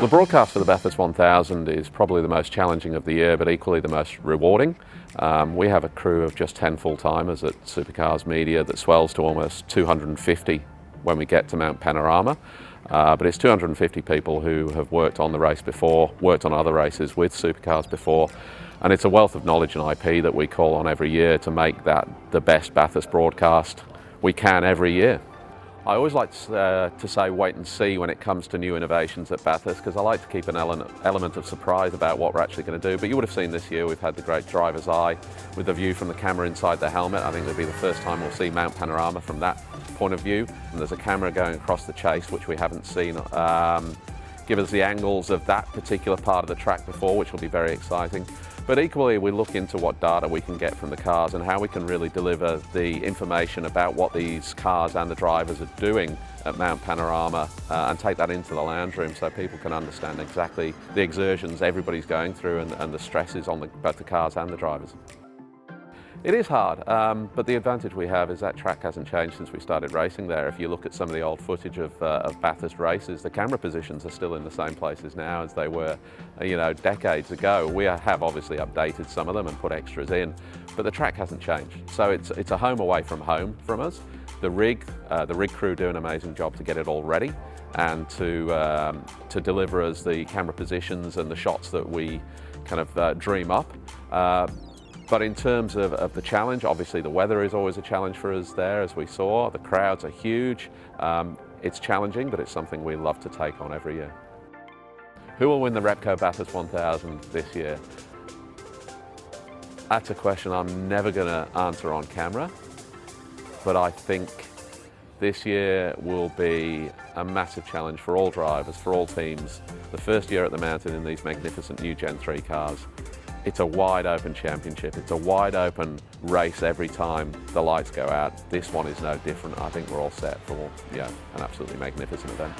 the broadcast for the Bathurst 1000 is probably the most challenging of the year, but equally the most rewarding. We have a crew of just 10 full-timers at Supercars Media that swells to almost 250 when we get to Mount Panorama. But it's 250 people who have worked on the race before, worked on other races with Supercars before, and it's a wealth of knowledge and IP that we call on every year to make that the best Bathurst broadcast we can every year. I always like to say wait and see when it comes to new innovations at Bathurst, because I like to keep an element of surprise about what we're actually going to do. But you would have seen this year we've had the great driver's eye with the view from the camera inside the helmet. I think it'll be the first time we'll see Mount Panorama from that point of view. And there's a camera going across the chase which we haven't seen give us the angles of that particular part of the track before, which will be very exciting. But equally, we look into what data we can get from the cars and how we can really deliver the information about what these cars and the drivers are doing at Mount Panorama and take that into the lounge room so people can understand exactly the exertions everybody's going through and the stresses on both the cars and the drivers. It is hard, but the advantage we have is that track hasn't changed since we started racing there. If you look at some of the old footage of Bathurst races, the camera positions are still in the same places now as they were, decades ago. We have obviously updated some of them and put extras in, but the track hasn't changed. So it's a home away from home from us. The rig crew do an amazing job to get it all ready and to deliver us the camera positions and the shots that we kind of dream up. But in terms of the challenge, obviously the weather is always a challenge for us there, as we saw. The crowds are huge. It's challenging, but it's something we love to take on every year. Who will win the Repco Bathurst 1000 this year? That's a question I'm never going to answer on camera, but I think this year will be a massive challenge for all drivers, for all teams. The first year at the mountain in these magnificent new Gen 3 cars. It's a wide open championship. It's a wide open race every time the lights go out. This one is no different. I think we're all set for an absolutely magnificent event.